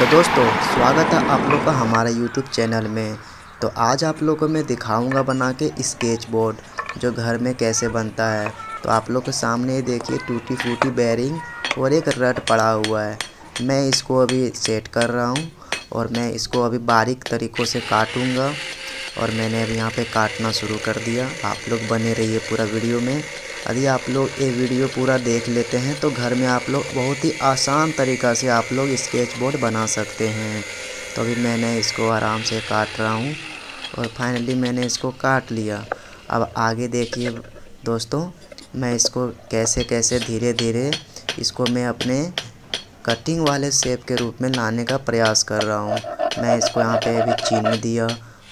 तो दोस्तों स्वागत है आप लोग का हमारे YouTube चैनल में। तो आज आप लोगों को मैं दिखाऊंगा बना के स्केच बोर्ड जो घर में कैसे बनता है। तो आप लोग के सामने देखिए टूटी फूटी बेरिंग और एक रड पड़ा हुआ है। मैं इसको अभी सेट कर रहा हूँ और मैं इसको अभी बारीक तरीक़ों से काटूँगा। और मैंने अभी यहाँ पे काटना शुरू कर दिया। आप लोग बने रहिए पूरा वीडियो में। यदि आप लोग ये वीडियो पूरा देख लेते हैं तो घर में आप लोग बहुत ही आसान तरीक़ा से आप लोग स्केच बोर्ड बना सकते हैं। तो अभी मैंने इसको आराम से काट रहा हूँ और फाइनली मैंने इसको काट लिया। अब आगे देखिए दोस्तों, मैं इसको कैसे कैसे धीरे धीरे इसको मैं अपने कटिंग वाले शेप के रूप में लाने का प्रयास कर रहा हूँ। मैं इसको यहाँ पे अभी चिन्ह दिया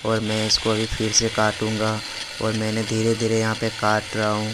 और मैं इसको अभी फिर से काटूँगा और मैंने धीरे धीरे यहाँ पे काट रहा हूँ।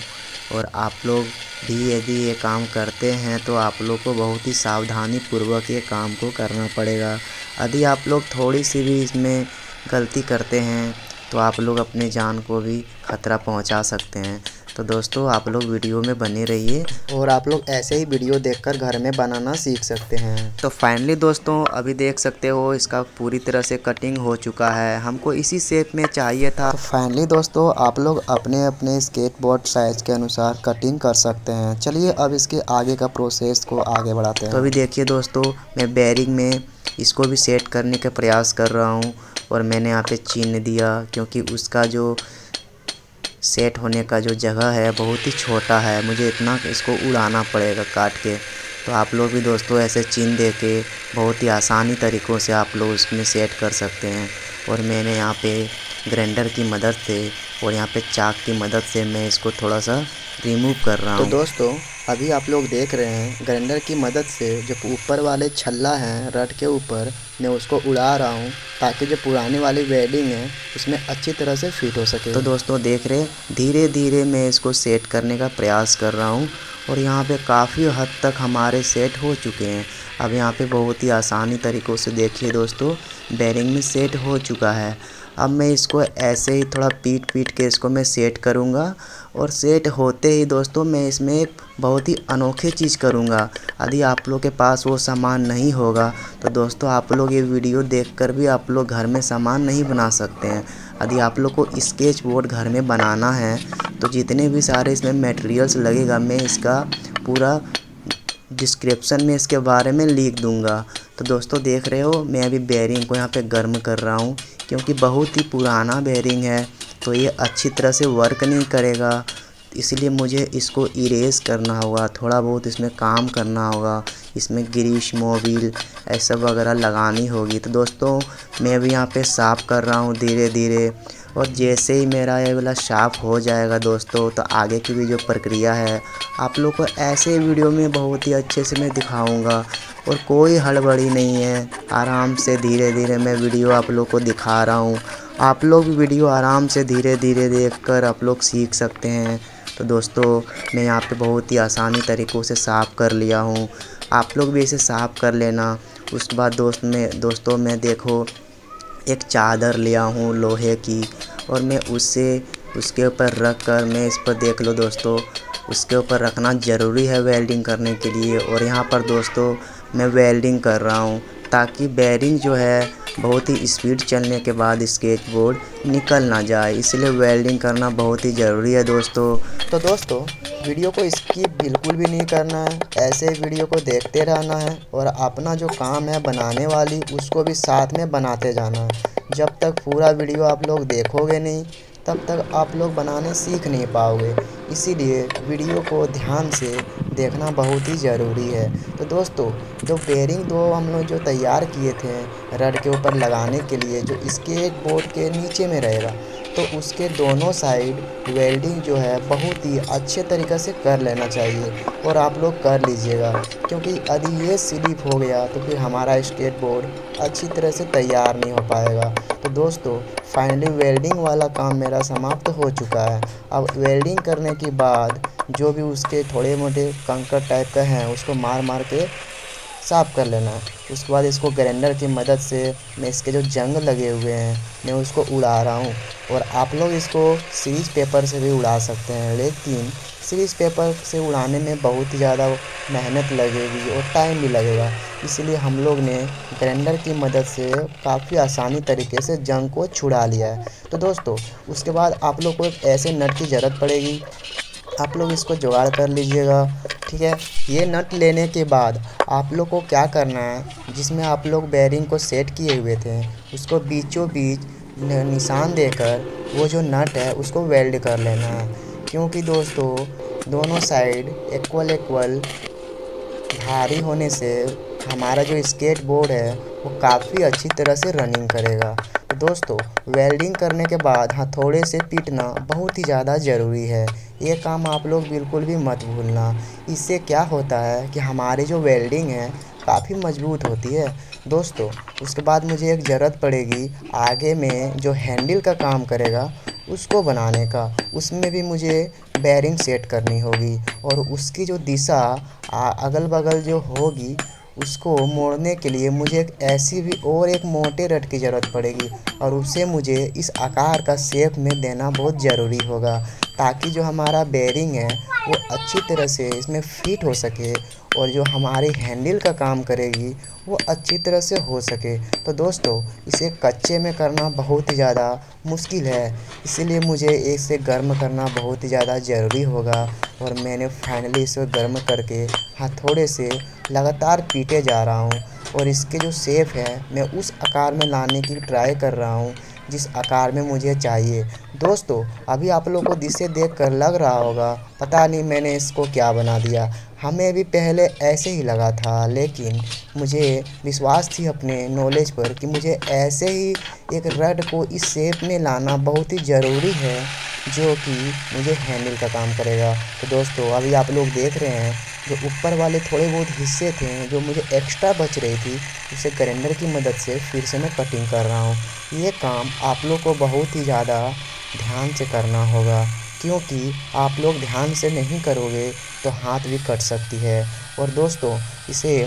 और आप लोग भी यदि ये काम करते हैं तो आप लोग को बहुत ही सावधानी पूर्वक ये काम को करना पड़ेगा। यदि आप लोग थोड़ी सी भी इसमें गलती करते हैं तो आप लोग अपने जान को भी खतरा पहुंचा सकते हैं। तो दोस्तों आप लोग वीडियो में बने रहिए और आप लोग ऐसे ही वीडियो देखकर घर में बनाना सीख सकते हैं। तो फाइनली दोस्तों अभी देख सकते हो इसका पूरी तरह से कटिंग हो चुका है। हमको इसी शेप में चाहिए था। तो फाइनली दोस्तों आप लोग अपने अपने स्केट बोर्ड साइज़ के अनुसार कटिंग कर सकते हैं। चलिए अब इसके आगे का प्रोसेस को आगे बढ़ाते हैं। तो अभी देखिए दोस्तों, मैं बेरिंग में इसको भी सेट करने का प्रयास कर रहा हूँ और मैंने यहाँ पे चिन्ह दिया क्योंकि उसका जो सेट होने का जो जगह है बहुत ही छोटा है। मुझे इतना इसको उड़ाना पड़ेगा काट के। तो आप लोग भी दोस्तों ऐसे चिन्ह दे के बहुत ही आसानी तरीक़ों से आप लोग इसमें सेट कर सकते हैं। और मैंने यहाँ पे ग्राइंडर की मदद से और यहाँ पे चाक की मदद से मैं इसको थोड़ा सा रिमूव कर रहा हूँ। तो दोस्तों अभी आप लोग देख रहे हैं ग्राइंडर की मदद से जो ऊपर वाले छल्ला हैं रड के ऊपर, मैं उसको उड़ा रहा हूँ ताकि जो पुरानी वाली वेल्डिंग है उसमें अच्छी तरह से फिट हो सके। तो दोस्तों देख रहे धीरे धीरे मैं इसको सेट करने का प्रयास कर रहा हूँ और यहाँ पे काफ़ी हद तक हमारे सेट हो चुके हैं। अब यहाँ पे बहुत ही आसानी तरीक़ों से देखिए दोस्तों बेरिंग में सेट हो चुका है। अब मैं इसको ऐसे ही थोड़ा पीट के इसको मैं सेट करूँगा और सेट होते ही दोस्तों मैं इसमें एक बहुत ही अनोखी चीज़ करूँगा। यदि आप लोग के पास वो सामान नहीं होगा तो दोस्तों आप लोग ये वीडियो देखकर भी आप लोग घर में सामान नहीं बना सकते हैं। यदि आप लोग को स्केच बोर्ड घर में बनाना है तो जितने भी सारे इसमें मटेरियल्स लगेगा मैं इसका पूरा डिस्क्रिप्शन में इसके बारे में लिख दूंगा। तो दोस्तों देख रहे हो मैं अभी बेरिंग को यहाँ पे गर्म कर रहा हूँ क्योंकि बहुत ही पुराना बेरिंग है तो ये अच्छी तरह से वर्क नहीं करेगा। इसलिए मुझे इसको इरेज करना होगा, थोड़ा बहुत इसमें काम करना होगा, इसमें ग्रीस मोबिल ऐसा वगैरह लगानी होगी। तो दोस्तों मैं अभी यहाँ पे साफ़ कर रहा हूँ धीरे धीरे और जैसे ही मेरा ये वाला साफ़ हो जाएगा दोस्तों तो आगे की भी जो प्रक्रिया है आप लोग को ऐसे वीडियो में बहुत ही अच्छे से मैं दिखाऊंगा। और कोई हड़बड़ी नहीं है, आराम से धीरे धीरे मैं वीडियो आप लोग को दिखा रहा हूँ। आप लोग भी वीडियो आराम से धीरे धीरे देखकर आप लोग सीख सकते हैं। तो दोस्तों मैं यहाँ पे बहुत ही आसानी तरीक़ों से साफ़ कर लिया हूँ, आप लोग भी इसे साफ़ कर लेना। उसके बाद दोस्तों मैं देखो एक चादर लिया हूँ लोहे की और मैं उसके ऊपर रख कर मैं इस पर देख लो दोस्तों, उसके ऊपर रखना ज़रूरी है वेल्डिंग करने के लिए। और यहाँ पर दोस्तों मैं वेल्डिंग कर रहा हूँ ताकि बेरिंग जो है बहुत ही स्पीड चलने के बाद स्केच बोर्ड निकल ना जाए, इसलिए वेल्डिंग करना बहुत ही ज़रूरी है दोस्तों। तो दोस्तों वीडियो को स्किप बिल्कुल भी नहीं करना है, ऐसे वीडियो को देखते रहना है और अपना जो काम है बनाने वाली उसको भी साथ में बनाते जाना है। जब तक पूरा वीडियो आप लोग देखोगे नहीं तब तक आप लोग बनाने सीख नहीं पाओगे, इसीलिए वीडियो को ध्यान से देखना बहुत ही ज़रूरी है। तो दोस्तों जो बेरिंग दो हम लोग जो तैयार किए थे रड के ऊपर लगाने के लिए जो स्केच बोर्ड के नीचे में रहेगा, तो उसके दोनों साइड वेल्डिंग जो है बहुत ही अच्छे तरीक़े से कर लेना चाहिए और आप लोग कर लीजिएगा क्योंकि यदि ये स्लिप हो गया तो फिर हमारा स्केट बोर्ड अच्छी तरह से तैयार नहीं हो पाएगा। तो दोस्तों फाइनली वेल्डिंग वाला काम मेरा समाप्त हो चुका है। अब वेल्डिंग करने के बाद जो भी उसके थोड़े मोटे कंकड़ टाइप का हैं उसको मार के साफ़ कर लेना है। उसके बाद इसको ग्राइंडर की मदद से मैं इसके जो जंग लगे हुए हैं मैं उसको उड़ा रहा हूँ और आप लोग इसको सीरीज पेपर से भी उड़ा सकते हैं, लेकिन सीरीज पेपर से उड़ाने में बहुत ही ज़्यादा मेहनत लगेगी और टाइम भी लगेगा। इसलिए हम लोग ने ग्राइंडर की मदद से काफ़ी आसानी तरीके से जंग को छुड़ा लिया है। तो दोस्तों उसके बाद आप लोग को एक ऐसे नट की ज़रूरत पड़ेगी, आप लोग इसको जुगाड़ कर लीजिएगा, ठीक है। ये नट लेने के बाद आप लोग को क्या करना है, जिसमें आप लोग बेयरिंग को सेट किए हुए थे उसको बीचों बीच निशान देकर वो जो नट है उसको वेल्ड कर लेना है। क्योंकि दोस्तों दोनों साइड इक्वल इक्वल भारी होने से हमारा जो स्केट बोर्ड है वो काफ़ी अच्छी तरह से रनिंग करेगा। तो दोस्तों वेल्डिंग करने के बाद हथौड़े से पीटना बहुत ही ज़्यादा ज़रूरी है। ये काम आप लोग बिल्कुल भी मत भूलना। इससे क्या होता है कि हमारी जो वेल्डिंग है काफ़ी मजबूत होती है। दोस्तों उसके बाद मुझे एक ज़रूरत पड़ेगी आगे में जो हैंडल का काम करेगा उसको बनाने का। उसमें भी मुझे बेयरिंग सेट करनी होगी और उसकी जो दिशा अगल बगल जो होगी उसको मोड़ने के लिए मुझे एक ऐसी भी और एक मोटे रड की ज़रूरत पड़ेगी और उसे मुझे इस आकार का शेप में देना बहुत ज़रूरी होगा, ताकि जो हमारा बेयरिंग है वो अच्छी तरह से इसमें फिट हो सके और जो हमारी हैंडल का काम करेगी वो अच्छी तरह से हो सके। तो दोस्तों इसे कच्चे में करना बहुत ही ज़्यादा मुश्किल है, इसीलिए मुझे इसे गर्म करना बहुत ही ज़्यादा ज़रूरी होगा। और मैंने फाइनली इसे गर्म करके हथौड़े से लगातार पीटे जा रहा हूँ और इसके जो शेप है मैं उस आकार में लाने की ट्राई कर रहा हूँ जिस आकार में मुझे चाहिए। दोस्तों अभी आप लोग को जिसे देख कर लग रहा होगा पता नहीं मैंने इसको क्या बना दिया, हमें भी पहले ऐसे ही लगा था, लेकिन मुझे विश्वास थी अपने नॉलेज पर कि मुझे ऐसे ही एक रड को इस शेप में लाना बहुत ही ज़रूरी है जो कि मुझे हैंडल का काम करेगा। तो दोस्तों अभी आप लोग देख रहे हैं जो ऊपर वाले थोड़े बहुत हिस्से थे जो मुझे एक्स्ट्रा बच रही थी उसे ग्राइंडर की मदद से फिर से मैं कटिंग कर रहा हूँ। ये काम आप लोग को बहुत ही ज़्यादा ध्यान से करना होगा, क्योंकि आप लोग ध्यान से नहीं करोगे तो हाथ भी कट सकती है। और दोस्तों इसे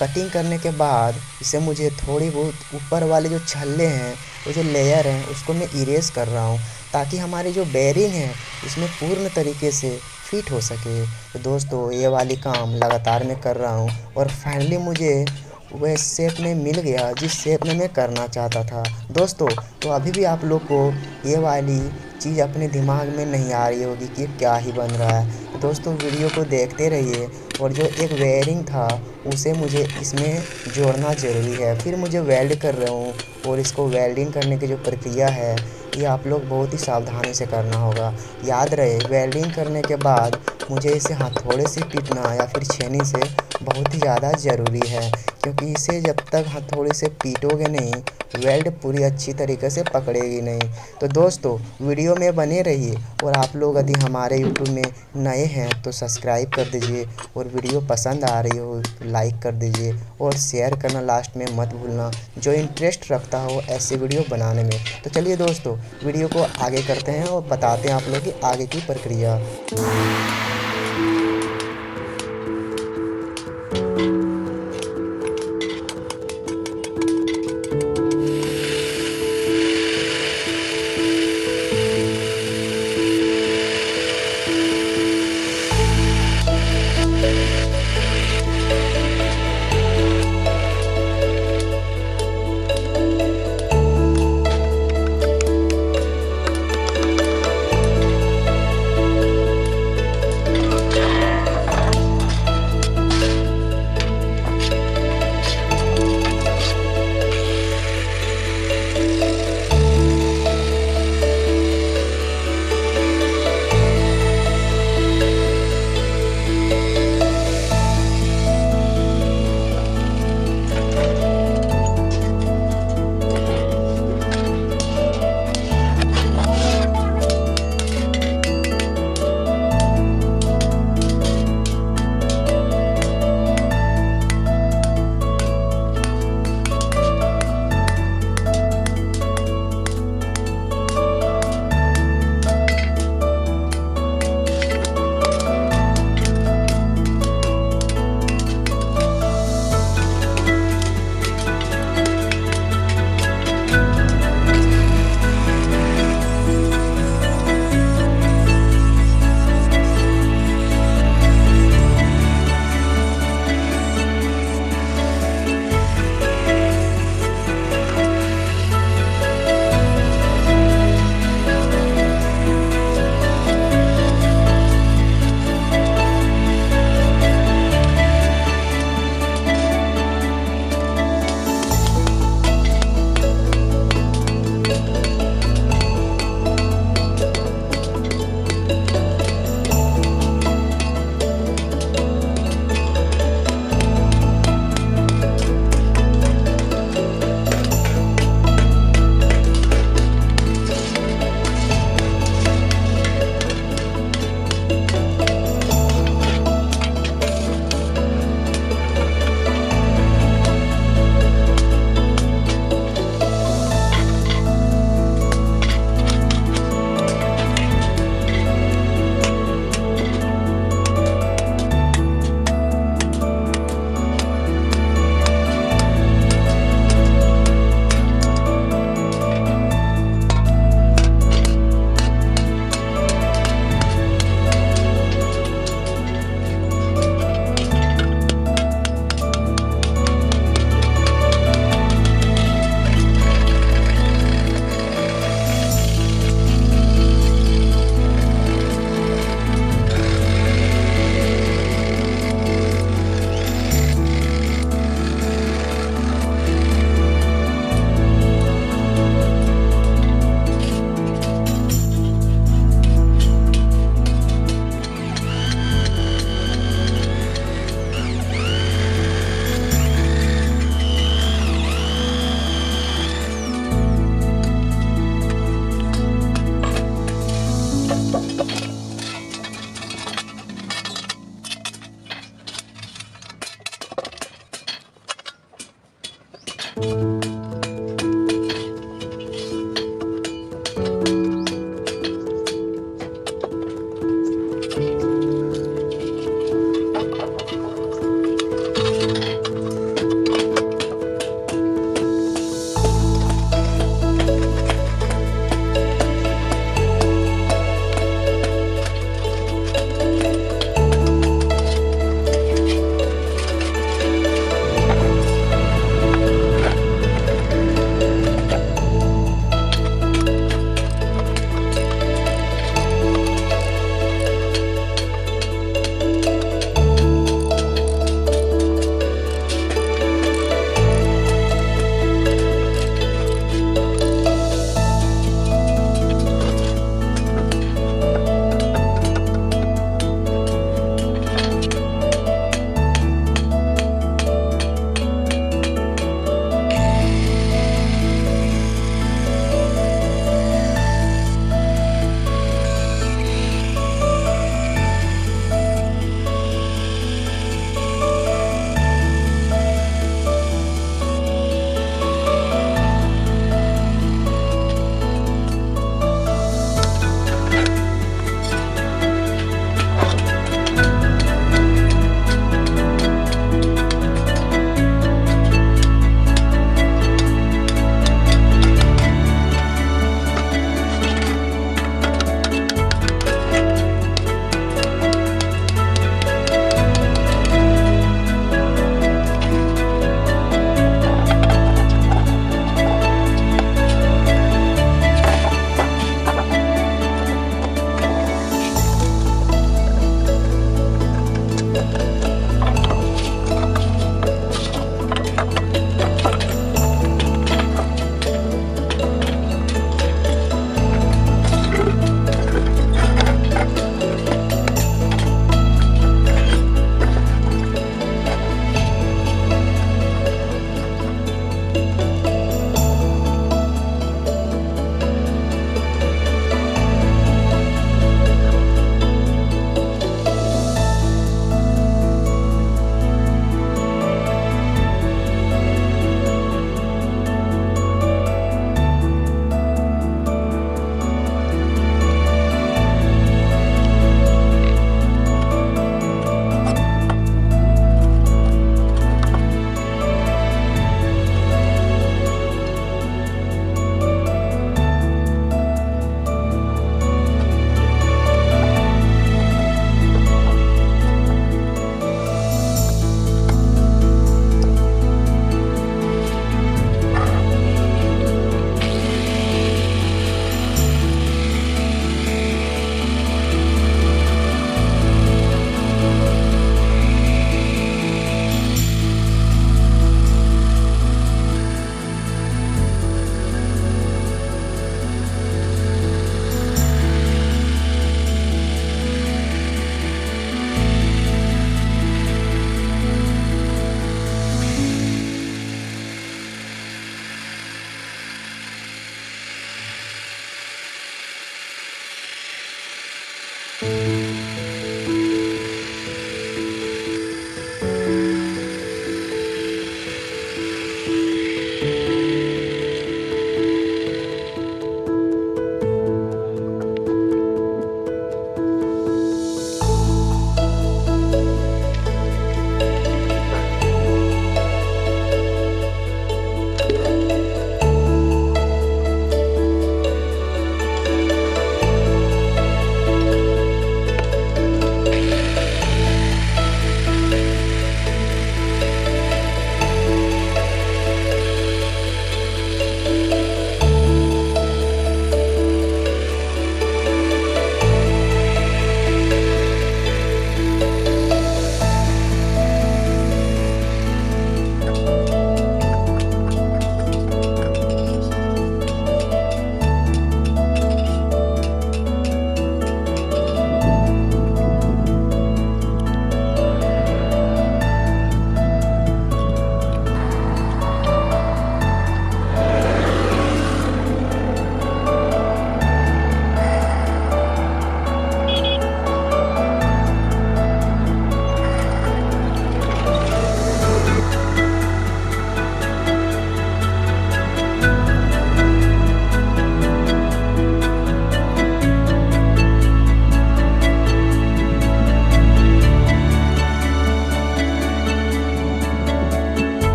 कटिंग करने के बाद इसे मुझे थोड़ी बहुत ऊपर वाले जो छल्ले हैं वो जो लेयर हैं उसको मैं इरेज कर रहा हूँ, ताकि हमारी जो बेयरिंग है इसमें पूर्ण तरीके से फिट हो सके। तो दोस्तों ये वाली काम लगातार मैं कर रहा हूँ और फाइनली मुझे वह शेप में मिल गया जिस शेप में मैं करना चाहता था। दोस्तों तो अभी भी आप लोग को ये वाली चीज़ अपने दिमाग में नहीं आ रही होगी कि क्या ही बन रहा है। तो दोस्तों वीडियो को देखते रहिए और जो एक वेयरिंग था उसे मुझे इसमें जोड़ना ज़रूरी है। फिर मुझे वेल्ड कर रहा हूँ और इसको वेल्डिंग करने की जो प्रक्रिया है ये आप लोग बहुत ही सावधानी से करना होगा। याद रहे वेल्डिंग करने के बाद मुझे इसे हथौड़े से पीटना या फिर छेनी से बहुत ही ज़्यादा ज़रूरी है, क्योंकि इसे जब तक हथौड़े से पीटोगे नहीं वेल्ड पूरी अच्छी तरीके से पकड़ेगी नहीं। तो दोस्तों वीडियो में बने रहिए और आप लोग यदि हमारे यूट्यूब में नए हैं तो सब्सक्राइब कर दीजिए और वीडियो पसंद आ रही हो तो लाइक कर दीजिए और शेयर करना लास्ट में मत भूलना जो इंटरेस्ट रखता हो ऐसे वीडियो बनाने में। तो चलिए दोस्तों वीडियो को आगे करते हैं और बताते हैं आप लोग की आगे की प्रक्रिया।